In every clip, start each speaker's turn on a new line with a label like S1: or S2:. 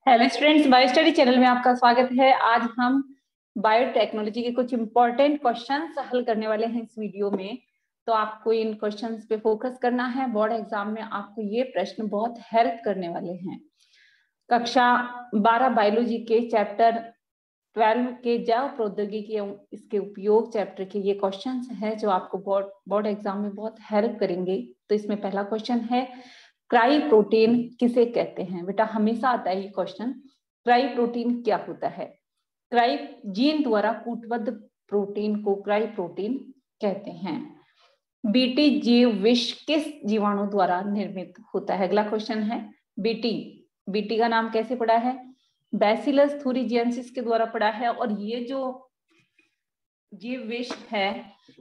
S1: Hello students, bio study channel में आपका स्वागत है। आज हम बायोटेक्नोलॉजी के कुछ इंपॉर्टेंट क्वेश्चंस हल करने वाले हैं इस वीडियो में। तो आपको इन क्वेश्चंस पे फोकस करना है। बोर्ड एग्जाम में आपको ये प्रश्न बहुत हेल्प करने वाले हैं। कक्षा 12 बायोलॉजी के चैप्टर 12 के जैव प्रौद्योगिकी इसके उपयोग चैप्टर के ये क्वेश्चंस हैं जो आपको बोर्ड एग्जाम में बहुत हेल्प करेंगे। तो इसमें पहला क्वेश्चन है, क्राई प्रोटीन किसे कहते हैं? बेटा हमेशा आता है ये क्वेश्चन, क्राई प्रोटीन क्या होता है? क्राई जीन द्वारा कूटबद्ध प्रोटीन को क्राई प्रोटीन कहते हैं। बीटी जीव विष किस जीवाणु द्वारा निर्मित होता है? अगला क्वेश्चन है, बीटी का नाम कैसे पड़ा है? बैसिलस थूरिजिएंसिस के द्वारा पड़ा है। और ये जो जीव विष है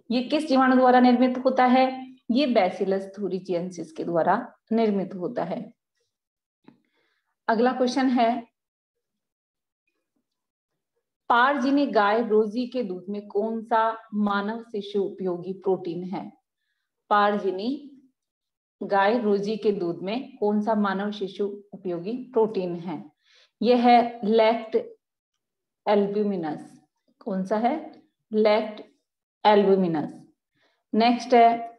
S1: ये किस जीवाणु द्वारा निर्मित होता है? ये बैसिलस थूरिजिएंसिस के द्वारा निर्मित होता है। अगला क्वेश्चन है, पारजीनी गाय रोजी के दूध में कौन सा मानव शिशु उपयोगी प्रोटीन है? पारजीनी गाय रोजी के दूध में कौन सा मानव शिशु उपयोगी प्रोटीन है? यह है लैक्ट एल्ब्यूमिनस। कौन सा है? लैक्ट एल्ब्यूमिनस। नेक्स्ट है,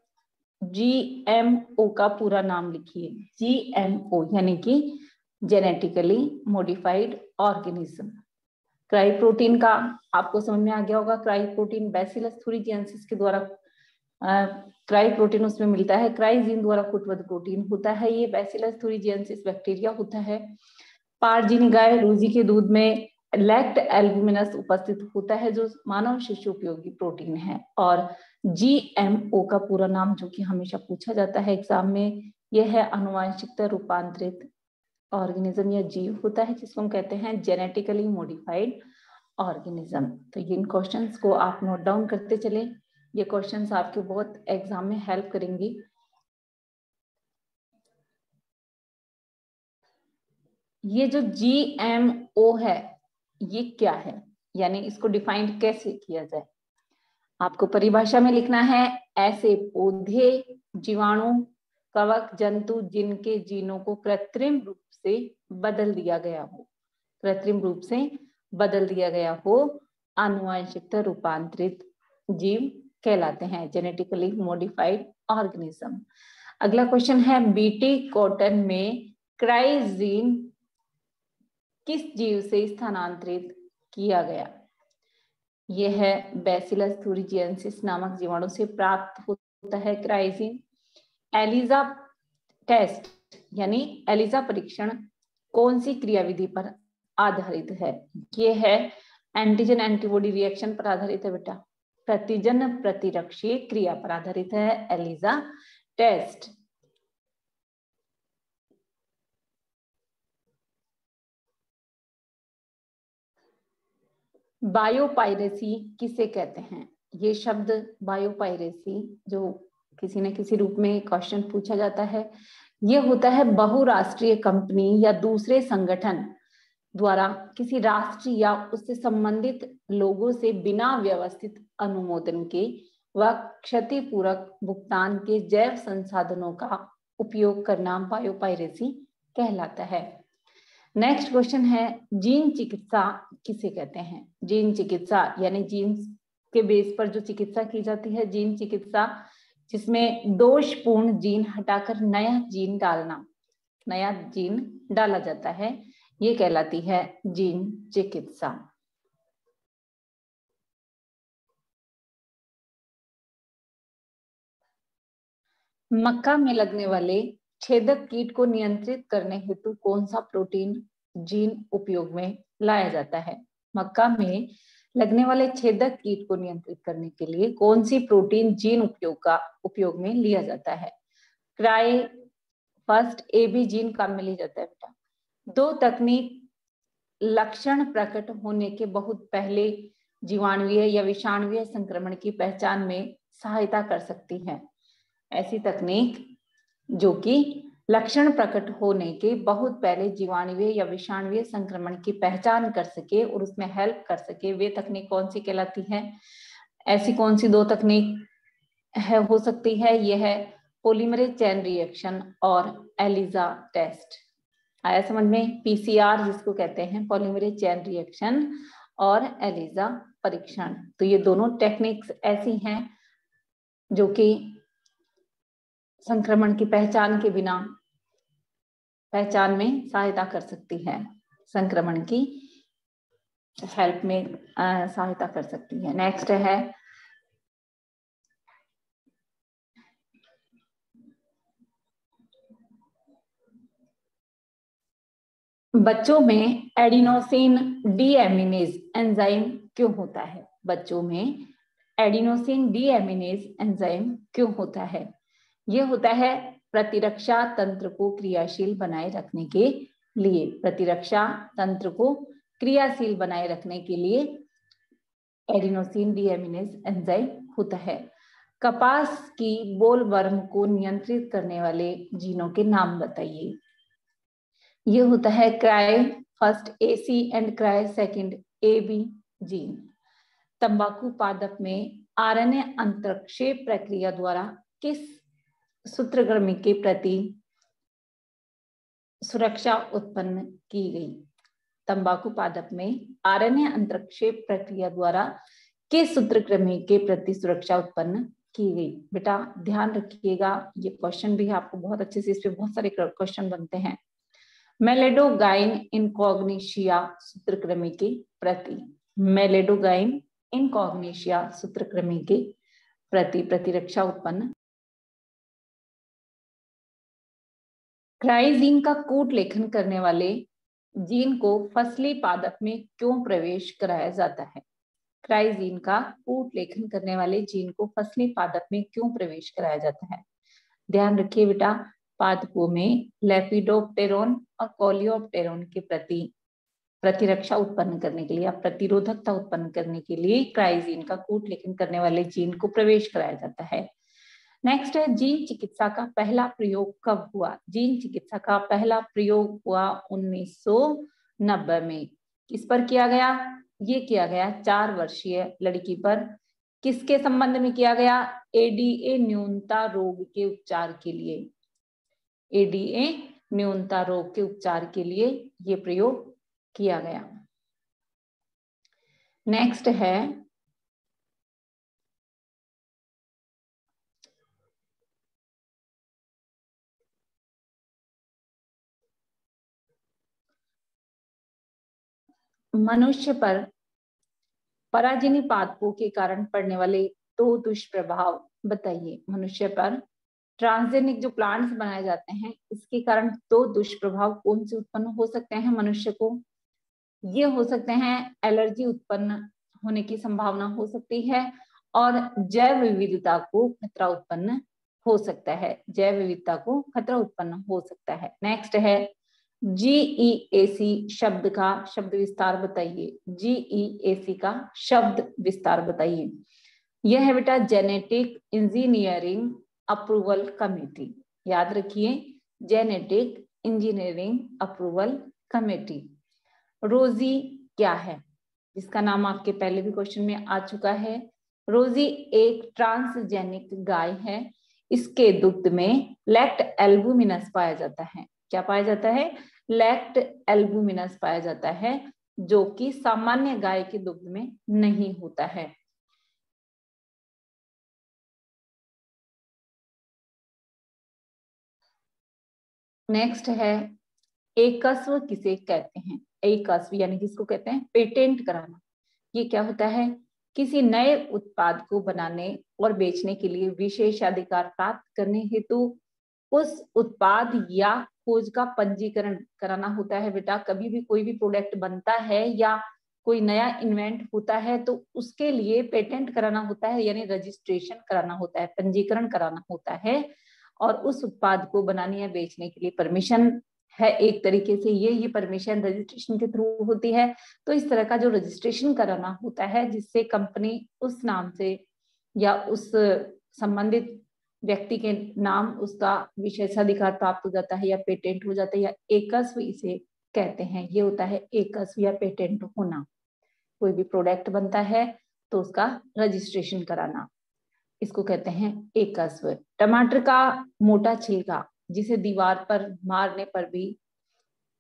S1: जीएमओ का पूरा नाम लिखिए। जीएमओ यानी कि genetically modified organism. Cry protein का आपको समझ में आ गया होगा। क्राई प्रोटीन बैसिलस थूरिजिएंसिस के द्वारा क्राई प्रोटीन उसमें मिलता है। क्राई जीन द्वारा कूटबद्ध प्रोटीन होता है, ये बैसिलस थूरिजिएंसिस बैक्टीरिया होता है। पारजीनी गाय रोजी के दूध में लैक्ट एल्ब्यूमिनस उपस्थित होता है जो मानव शिशु उपयोगी प्रोटीन है। और जीएमओ का पूरा नाम जो कि हमेशा पूछा जाता है एग्जाम में, यह है आनुवांशिकता रूपांतरित ऑर्गेनिज्म या जीव होता है जिसको हम कहते हैं जेनेटिकली मॉडिफाइड ऑर्गेनिज्म। तो इन क्वेश्चंस को आप नोट डाउन करते चले, ये क्वेश्चंस आपके बहुत एग्जाम में हेल्प करेंगे। ये जो जीएमओ है ये क्या है, यानी इसको डिफाइंड कैसे किया जाए? आपको परिभाषा में लिखना है, ऐसे पौधे, जीवाणु, कवक, जंतु जिनके जीनों को कृत्रिम रूप से बदल दिया गया हो, कृत्रिम रूप से बदल दिया गया हो, आनुवांशिकता रूपांतरित जीव कहलाते हैं, जेनेटिकली मॉडिफाइड ऑर्गेनिज्म। अगला क्वेश्चन है, बीटी कॉटन में क्राइजीन किस जीव से स्थानांतरित किया गया? यह है बैसिलस थूरिजिएंसिस नामक जीवाणु से प्राप्त होता है क्राइजीन। एलिजा टेस्ट यानी एलिजा परीक्षण कौन सी क्रियाविधि पर आधारित है? यह है एंटीजन एंटीबॉडी रिएक्शन पर आधारित है बेटा, प्रतिजन प्रतिरक्षीय क्रिया पर आधारित है एलिजा टेस्ट। बायोपायरेसी किसे कहते हैं? ये शब्द बायोपायरेसी जो किसी न किसी रूप में क्वेश्चन पूछा जाता है, ये होता है बहुराष्ट्रीय कंपनी या दूसरे संगठन द्वारा किसी राष्ट्र या उससे संबंधित लोगों से बिना व्यवस्थित अनुमोदन के व क्षतिपूर्वक भुगतान के जैव संसाधनों का उपयोग करना बायोपायरेसी कहलाता है। नेक्स्ट क्वेश्चन है, जीन चिकित्सा किसे कहते हैं? जीन चिकित्सा यानी जीन के बेस पर जो चिकित्सा की जाती है, जीन चिकित्सा जिसमें दोषपूर्ण जीन हटाकर नया जीन डाला जाता है, ये कहलाती है जीन चिकित्सा। मक्का में लगने वाले छेदक कीट को नियंत्रित करने हेतु कौन सा प्रोटीन जीन उपयोग में लाया जाता है? मक्का में लगने वाले छेदक कीट को नियंत्रित करने के लिए कौन सी प्रोटीन जीन उपयोग में लिया जाता है? क्राई फर्स्ट एबी जीन काम में लिया जाता है बेटा। दो तकनीक लक्षण प्रकट होने के बहुत पहले जीवाणुवीय या विषाणुवीय संक्रमण की पहचान में सहायता कर सकती है। ऐसी तकनीक जो कि लक्षण प्रकट होने के बहुत पहले जीवाणुवीय या विषाणुवीय संक्रमण की पहचान कर सके और उसमें हेल्प कर सके, वे तकनीक कौन सी कहलाती है? ऐसी कौन सी दो तकनीक हो सकती है? यह है पॉलीमरेज चेन रिएक्शन और एलिजा टेस्ट। आया समझ में? पीसीआर जिसको कहते हैं पॉलीमरेज चेन रिएक्शन और एलिजा परीक्षण, तो ये दोनों टेक्निक्स ऐसी हैं जो कि संक्रमण की पहचान के बिना पहचान में सहायता कर सकती है, संक्रमण की हेल्प में सहायता कर सकती है। नेक्स्ट है बच्चों में एडिनोसिन डीएमिनेज एंजाइम क्यों होता है? बच्चों में एडिनोसिन डीएमिनेज एंजाइम क्यों होता है? यह होता है प्रतिरक्षा तंत्र को क्रियाशील बनाए रखने के लिए। प्रतिरक्षा तंत्र को क्रियाशील बनाए रखने के लिए एडिनोसिन डीएमिनेज एंजाइम होता है। कपास की बोलवर्म को नियंत्रित करने वाले जीनों के नाम बताइए। ये होता है cry first AC and cry second AB gene. तंबाकू पादप में RNA अंतरक्षेप प्रक्रिया द्वारा किस सूत्रक्रमी के प्रति सुरक्षा उत्पन्न की गई? तंबाकू पादप में RNA अंतरक्षेप प्रक्रिया द्वारा किस सूत्रक्रमी के प्रति सुरक्षा उत्पन्न की गई? बेटा ध्यान रखिएगा, ये क्वेश्चन भी आपको बहुत अच्छे से, इस पे बहुत सारे क्वेश्चन बनते हैं। मेलेडोगाइन इनकॉग्निशिया सूत्रक्रमी के प्रति, मेलेडोगाइन इनकॉग्निशिया सूत्रक्रमी के प्रति प्रतिरक्षा उत्पन्न। क्राइजीन का कूट लेखन करने वाले जीन को फसली पादप में क्यों प्रवेश कराया जाता है? क्राइजीन का कूट लेखन करने वाले जीन को फसली पादप में क्यों प्रवेश कराया जाता है? ध्यान रखिए बेटा, पादपों में लेपिडोप्टेरोन और कोलियोप्टेरोन के प्रति प्रतिरक्षा उत्पन्न करने के लिए या प्रतिरोधकता उत्पन्न करने के लिए क्राइजीन का कूट लेखन करने वाले जीन को प्रवेश कराया जाता है। नेक्स्ट है जीन चिकित्सा का पहला प्रयोग कब हुआ? जीन चिकित्सा का पहला प्रयोग हुआ 1990 में। किस पर किया गया? ये किया गया 4 वर्षीय लड़की पर। किसके संबंध में किया गया? ADA न्यूनता रोग के उपचार के लिए। ADA न्यूनता रोग के उपचार के लिए ये प्रयोग किया गया। नेक्स्ट है मनुष्य पर पराजिनी पादपों के कारण पड़ने वाले 2 दुष्प्रभाव बताइए। मनुष्य पर ट्रांसजेनिक जो प्लांट्स बनाए जाते हैं इसके कारण 2 दुष्प्रभाव कौन से उत्पन्न हो सकते हैं मनुष्य को? ये हो सकते हैं एलर्जी उत्पन्न होने की संभावना हो सकती है और जैव विविधता को खतरा उत्पन्न हो सकता है। जैव विविधता को खतरा उत्पन्न हो सकता है। नेक्स्ट है GEAC शब्द का शब्द विस्तार बताइए। GEAC का शब्द विस्तार बताइए। यह है बेटा जेनेटिक इंजीनियरिंग अप्रूवल कमेटी। याद रखिए, जेनेटिक इंजीनियरिंग अप्रूवल कमेटी। रोजी क्या है? जिसका नाम आपके पहले भी क्वेश्चन में आ चुका है। रोजी एक ट्रांसजेनिक गाय है। इसके दुग्ध में लैक्ट एल्बुमिनस पाया जाता है। क्या पाया जाता है? लैक्ट एल्बुमिनस पाया जाता है, जो कि सामान्य गाय के दुग्ध में नहीं होता है। नेक्स्ट है एकस्व किसे कहते हैं? एकस्व यानी किसको कहते हैं? पेटेंट कराना। ये क्या होता है? किसी नए उत्पाद को बनाने और बेचने के लिए विशेषाधिकार प्राप्त करने हेतु उस उत्पाद या खोज का पंजीकरण कराना होता है। बेटा कभी भी कोई भी प्रोडक्ट बनता है या कोई नया इन्वेंट होता है तो उसके लिए पेटेंट कराना होता है, यानी रजिस्ट्रेशन कराना होता है, पंजीकरण कराना होता है। और उस उत्पाद को बनाने या बेचने के लिए परमिशन है एक तरीके से, ये परमिशन रजिस्ट्रेशन के थ्रू होती है। तो इस तरह का जो रजिस्ट्रेशन कराना होता है जिससे कंपनी उस नाम से या उस संबंधित व्यक्ति के नाम उसका विशेषाधिकार प्राप्त हो जाता है या पेटेंट हो जाता है या एकस्व इसे कहते हैं। ये होता है एकस्व या पेटेंट होना। कोई भी प्रोडक्ट बनता है तो उसका रजिस्ट्रेशन कराना, इसको कहते हैं एकस्व। टमाटर का मोटा छिलका जिसे दीवार पर मारने पर भी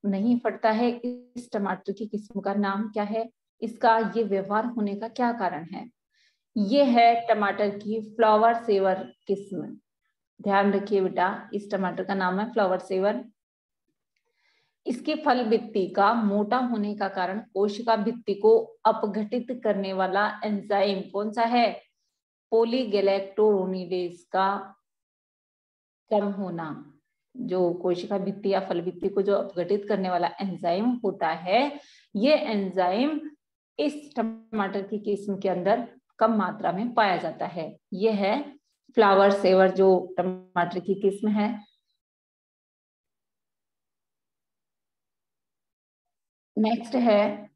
S1: नहीं फटता है, इस टमाटर की किस्म का नाम क्या है? इसका ये व्यवहार होने का क्या कारण है? ये है टमाटर की फ्लावर सेवर किस्म। ध्यान रखिए बेटा, इस टमाटर का नाम है फ्लावर सेवर। इसके फल भित्ति का मोटा होने का कारण कोशिका भित्ति को अपघटित करने वाला एंजाइम कौन सा है? पॉलीगैलेक्टोरोनिडेज का कम होना। जो कोशिका भित्ति या फल भित्ति को जो अपघटित करने वाला एंजाइम होता है, ये एंजाइम इस टमाटर की किस्म के अंदर कम मात्रा में पाया जाता है। ये है फ्लावर सेवर जो टमाटर की किस्म है। नेक्स्ट है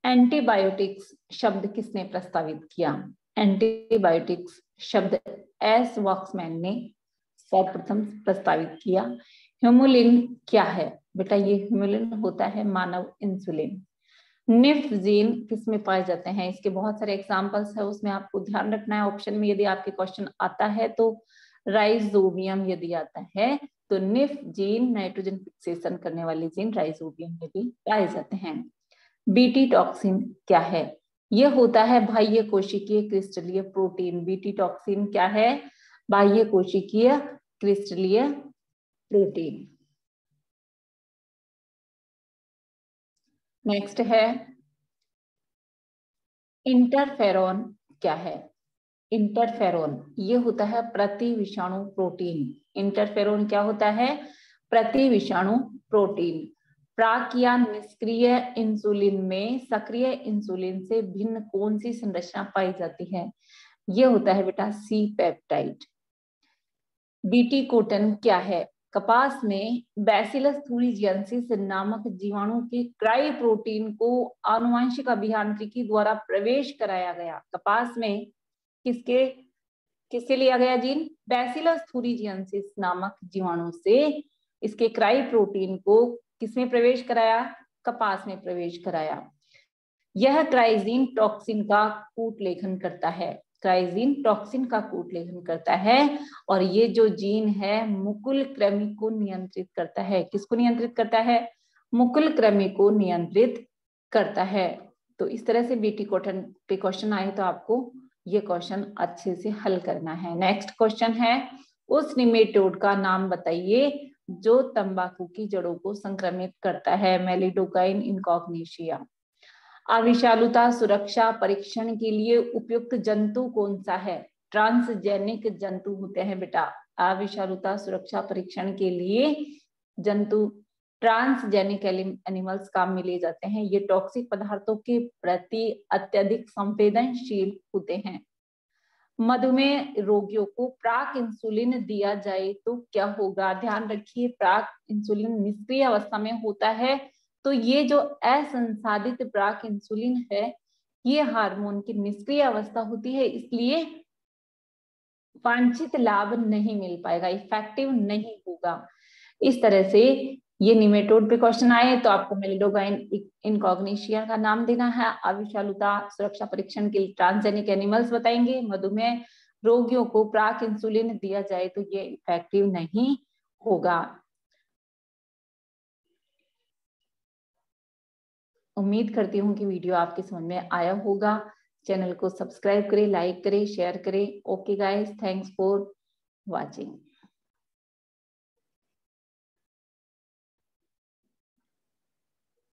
S1: एंटीबायोटिक्स शब्द किसने प्रस्तावित किया? एंटीबायोटिक्स शब्द एस वॉक्समैन ने सर्वप्रथम प्रस्तावित किया। ह्यूमुलिन क्या है? बेटा ये ह्यूमुलिन होता है मानव इंसुलिन। निफ जीन किसमें पाए जाते हैं? इसके बहुत सारे एग्जांपल्स है, उसमें आपको ध्यान रखना है। ऑप्शन में यदि आपके क्वेश्चन आता है तो राइजोबियम यदि आता है तो निफ जीन नाइट्रोजन फिक्सेशन करने वाले जीन राइजोबियम में भी पाए जाते हैं। बीटी टॉक्सिन क्या है? ये होता है बाह्य कोशिकीय क्रिस्टलीय प्रोटीन। बीटी टॉक्सिन क्या है? बाह्य कोशिकीय क्रिस्टलीय प्रोटीन। नेक्स्ट है इंटरफेरॉन क्या है? इंटरफेरॉन ये होता है प्रति विषाणु प्रोटीन। इंटरफेरॉन क्या होता है? प्रति विषाणु प्रोटीन। प्राक या निष्क्रिय इंसुलिन में सक्रिय इंसुलिन से भिन्न कौन सी संरचना पाई जाती है? ये होता है बेटा सी पेप्टाइड। बीटी कोटन क्या है? कपास में बैसिलस थूरिजिएंसिस नामक जीवाणु के क्राई प्रोटीन को आनुवंशिक अभियांत्रिकी द्वारा प्रवेश कराया गया। कपास में किससे लिया गया जीन? बैसिलस थूरिजिएंसिस नामक जीवाणु से इसके क्राई प्रोटीन को किसमें प्रवेश कराया? कपास में प्रवेश कराया। यह क्राइजीन टॉक्सिन का कूट लेखन करता है। क्राइजीन टॉक्सिन का कूट लेखन करता है और ये जो जीन है मुकुल कृमि को नियंत्रित करता है। किसको नियंत्रित करता है? मुकुल कृमि को नियंत्रित करता है। तो इस तरह से बीटी कॉटन पे क्वेश्चन आए तो आपको ये क्वेश्चन अच्छे से हल करना है। नेक्स्ट क्वेश्चन है उस निमेटोड का नाम बताइए जो तंबाकू की जड़ों को संक्रमित करता है। मेलिडोकाइन इनकॉग्निशिया। अविषालुता सुरक्षा परीक्षण के लिए उपयुक्त जंतु कौन सा है? ट्रांसजेनिक जंतु होते हैं बेटा। अविषालुता सुरक्षा परीक्षण के लिए जंतु ट्रांसजेनिक एनिमल्स काम में लिए जाते हैं। ये टॉक्सिक पदार्थों के प्रति अत्यधिक संवेदनशील होते हैं। मधुमेह रोगियों को प्राक इंसुलिन दिया जाए तो क्या होगा? ध्यान रखिए, प्राक इंसुलिन निष्क्रिय अवस्था में होता है तो ये जो असंसाधित प्राक इंसुलिन है ये हार्मोन की निष्क्रिय अवस्था होती है, इसलिए वांछित लाभ नहीं मिल पाएगा, इफेक्टिव नहीं होगा। इस तरह से ये निमेटोड पे क्वेश्चन आए तो आपको मेलिडोकाइन इनकॉग्निशिया का नाम देना है। अविषालुता सुरक्षा परीक्षण के लिए ट्रांसजेनिक एनिमल्स बताएंगे। मधुमेह रोगियों को प्राक इंसुलिन दिया जाए तो ये इफेक्टिव नहीं होगा। उम्मीद करती हूँ कि वीडियो आपके समझ में आया होगा। चैनल को सब्सक्राइब करें, लाइक करें, शेयर करें। Okay guys, thanks for watching.